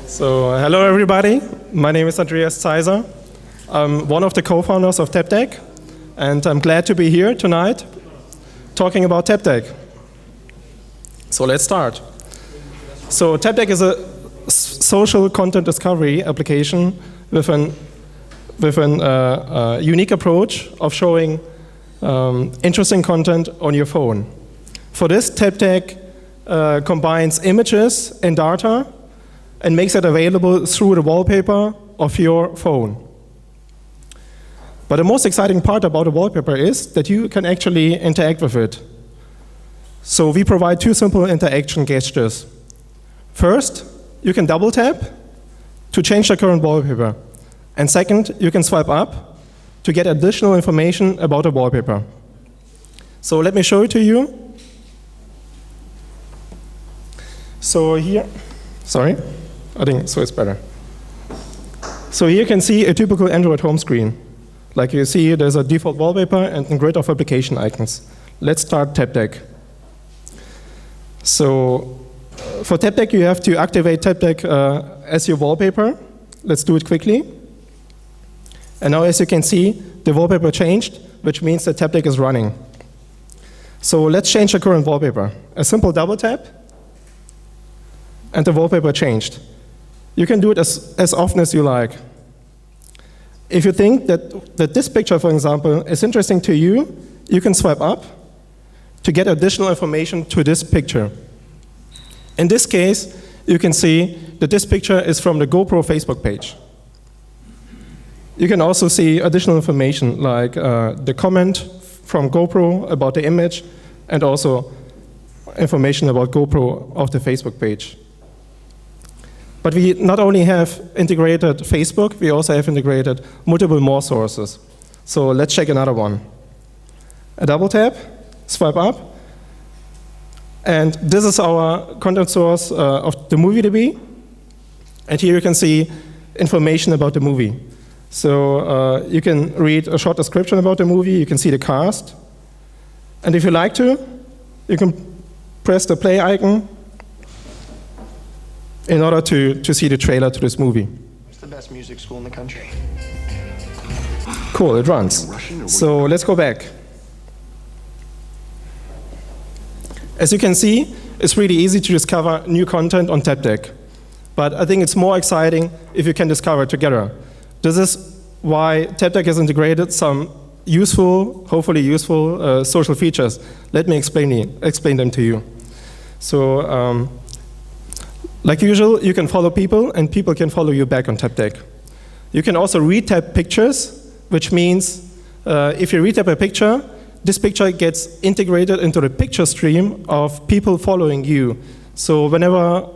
So, hello everybody. My name is Andreas Zeiser. I'm one of the co-founders of Tabpeck, and I'm glad to be here tonight talking about Tabpeck. So let's start. So Tabpeck is a social content discovery application with an unique approach of showing interesting content on your phone. For this, Tabpeck combines images and data and makes it available through the wallpaper of your phone. But the most exciting part about the wallpaper is that you can actually interact with it. So we provide two simple interaction gestures. First, you can double tap to change the current wallpaper. And second, you can swipe up to get additional information about the wallpaper. So let me show it to you. So here, sorry, I think so it's better. So here you can see a typical Android home screen. Like you see, there's a default wallpaper and a grid of application icons. Let's start Tabpeck. So for Tabpeck, you have to activate Tabpeck as your wallpaper. Let's do it quickly. And now, as you can see, the wallpaper changed, which means that Tabpeck is running. So let's change the current wallpaper. A simple double tap, and the wallpaper changed. You can do it as often as you like. If you think that this picture, for example, is interesting to you, you can swipe up to get additional information to this picture. In this case, you can see that this picture is from the GoPro Facebook page. You can also see additional information like the comment from GoPro about the image and also information about GoPro of the Facebook page. But we not only have integrated Facebook, we also have integrated multiple more sources. So let's check another one. A double tap, swipe up, and this is our content source of the MovieDB. And here you can see information about the movie. So you can read a short description about the movie, you can see the cast. And if you like to, you can press the play icon in order to see the trailer to this movie. What's the best music school in the country? Cool, it runs. So let's go back. As you can see, it's really easy to discover new content on Tabpeck. But I think it's more exciting if you can discover it together. This is why Tabpeck has integrated some useful, hopefully useful, social features. Let me explain them to you. So, like usual, you can follow people, and people can follow you back on Tabpeck. You can also retap pictures, which means if you retap a picture, this picture gets integrated into the picture stream of people following you. So whenever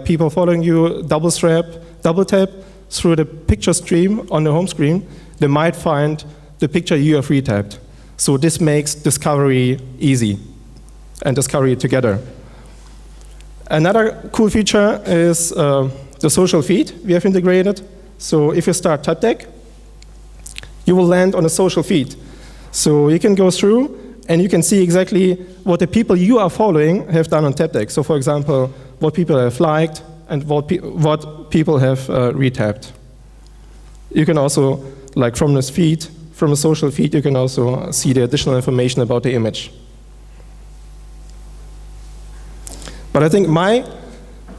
people following you double tap through the picture stream on the home screen, they might find the picture you have retapped. So this makes discovery easy and discovery together. Another cool feature is the social feed we have integrated. So if you start Tabpeck, you will land on a social feed. So you can go through and you can see exactly what the people you are following have done on Tabpeck. So for example, what people have liked and what people have retapped. You can also, from this feed, from a social feed, you can also see the additional information about the image. But I think my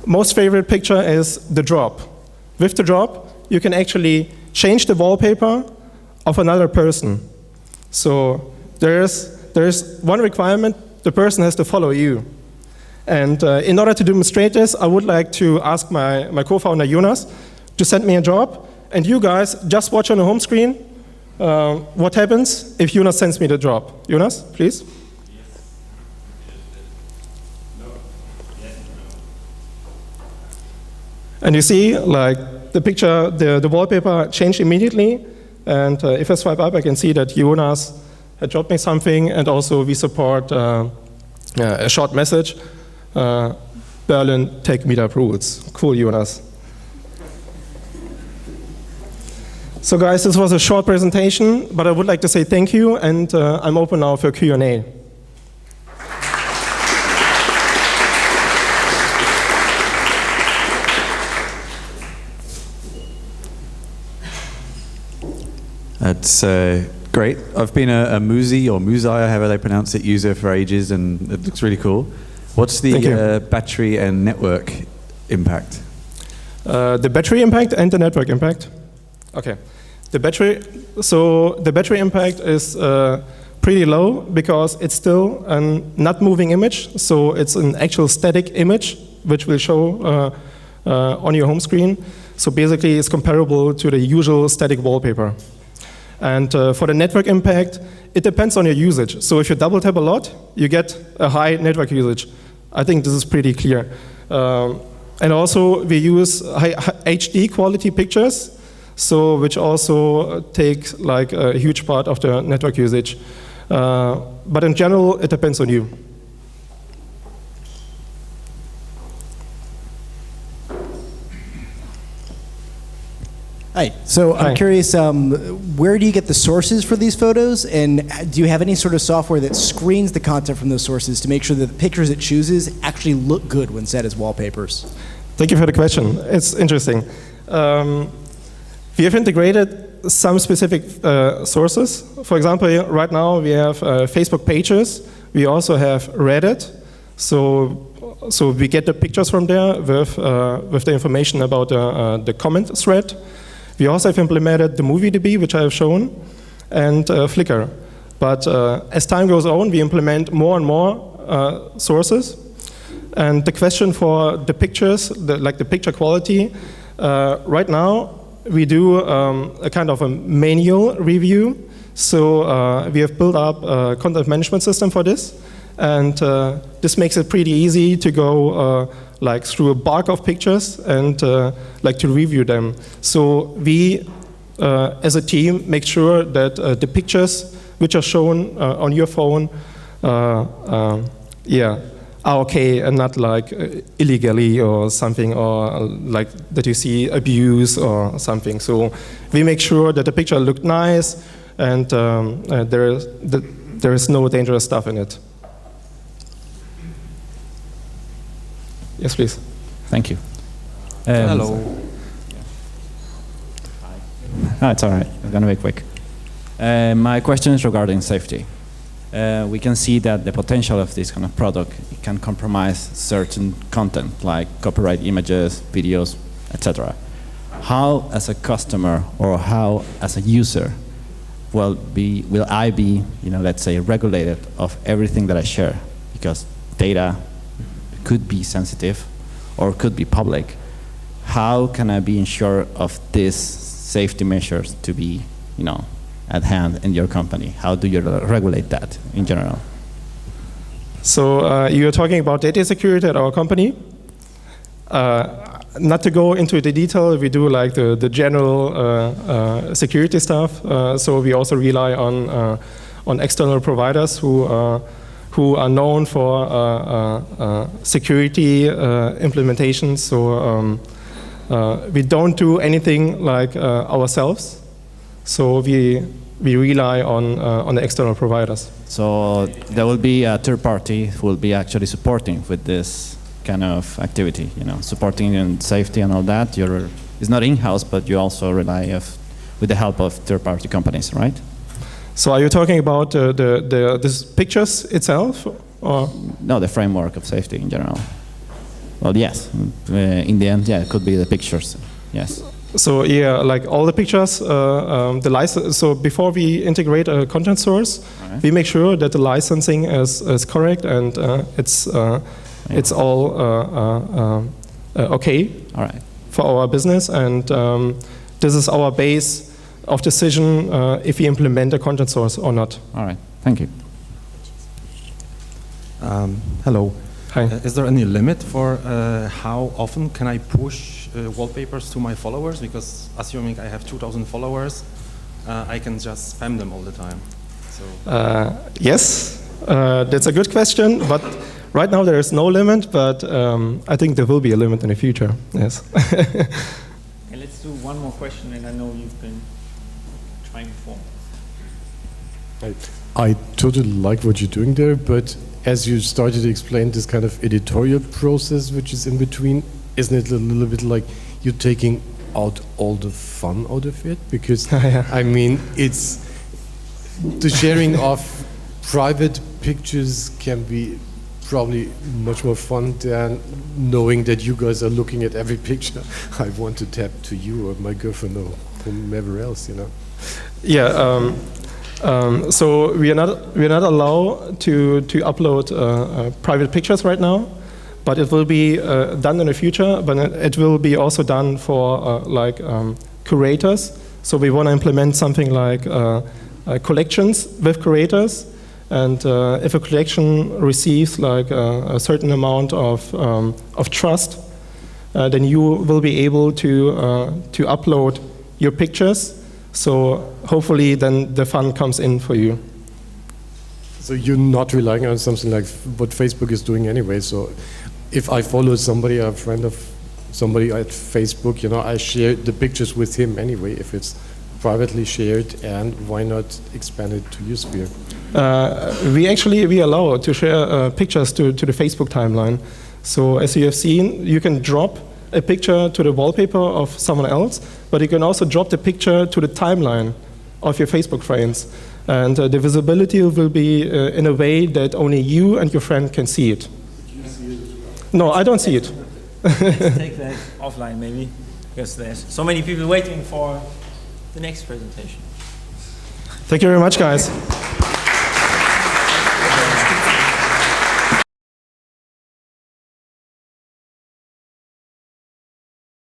most favorite picture is the drop. With the drop, you can actually change the wallpaper of another person. So there's one requirement: the person has to follow you. And in order to demonstrate this, I would like to ask my co-founder Jonas to send me a drop, and you guys just watch on the home screen what happens if Jonas sends me the drop. Jonas, please. And you see, the picture, the wallpaper changed immediately. And if I swipe up, I can see that Jonas had dropped me something. And also, we support a short message. Berlin, take Meetup rules. Cool, Jonas. So guys, this was a short presentation, but I would like to say thank you. And I'm open now for Q&A. It's great. I've been a Muzi or Muzai, however they pronounce it, user for ages, and it looks really cool. What's the battery and network impact? The battery impact and the network impact. Okay. The battery impact is pretty low because it's still a not moving image, so it's an actual static image which will show on your home screen. So basically it's comparable to the usual static wallpaper. And for the network impact, it depends on your usage. So if you double tap a lot, you get a high network usage. I think this is pretty clear. And also we use high HD quality pictures, so which also take like a huge part of the network usage. But in general, it depends on you. Hi. So I'm curious, where do you get the sources for these photos? And do you have any sort of software that screens the content from those sources to make sure that the pictures it chooses actually look good when set as wallpapers? Thank you for the question. It's interesting. We have integrated some specific sources. For example, right now we have Facebook pages. We also have Reddit. So we get the pictures from there with the information about the comment thread. We also have implemented the MovieDB, which I have shown, and Flickr. But as time goes on, we implement more and more sources. And the question for the pictures, like the picture quality, right now we do a kind of a manual review. So we have built up a content management system for this. And this makes it pretty easy to go like through a bulk of pictures and like to review them. So we, as a team, make sure that the pictures which are shown on your phone, are okay and not like illegally or something, or like that you see abuse or something. So we make sure that the picture looked nice and there is no dangerous stuff in it. Yes, please. Thank you. Hello. No, it's all right. I'm going to be quick. My question is regarding safety. We can see that the potential of this kind of product can compromise certain content, like copyright images, videos, etc. How, as a customer, or how, as a user, will I be, let's say, regulated of everything that I share? Because data could be sensitive or could be public. How can I be ensured of these safety measures to be, at hand in your company? How do you regulate that in general? So you're talking about data security at our company. Not to go into the detail, we do like the general security stuff. So we also rely on external providers who are known for security implementations. So we don't do anything like ourselves. So we rely on the external providers. So there will be a third party who will be actually supporting with this kind of activity, supporting in safety and all that. It's not in-house, but you also rely with the help of third-party companies, right? So are you talking about these pictures itself, or? No, the framework of safety in general. Well, yes. In the end, it could be the pictures. Yes. So yeah, like all the pictures, the license. So before we integrate a content source, we make sure that the licensing is correct and it's all okay. All right. For our business, and this is our base of decision if we implement a content source or not. All right. Thank you. Hello. Hi. Is there any limit for how often can I push wallpapers to my followers? Because assuming I have 2,000 followers, I can just spam them all the time. So. Yes, that's a good question, but right now there is no limit, but I think there will be a limit in the future, yes. Okay, let's do one more question, and I know you've been trying before. I totally like what you're doing there, but as you started to explain this kind of editorial process which is in between, isn't it a little bit like you're taking out all the fun out of it? Because, Yeah. I mean, it's the sharing of private pictures can be probably much more fun than knowing that you guys are looking at every picture I want to tap to you or my girlfriend or whomever else, you know. Yeah. So we are not allowed to upload private pictures right now, but it will be done in the future. But it will be also done for curators. So we want to implement something like collections with curators, and if a collection receives like a certain amount of trust, then you will be able to upload your pictures. So hopefully then the fun comes in for you. So you're not relying on something like what Facebook is doing anyway. So if I follow somebody, a friend of somebody at Facebook, you know, I share the pictures with him anyway if it's privately shared, and why not expand it to Usphere? We allow to share pictures to the Facebook timeline. So as you have seen, you can drop a picture to the wallpaper of someone else, but you can also drop the picture to the timeline of your Facebook friends. And the visibility will be in a way that only you and your friend can see it. You see it as well? No, I don't see it. Let's take that offline maybe, because there's so many people waiting for the next presentation. Thank you very much, guys.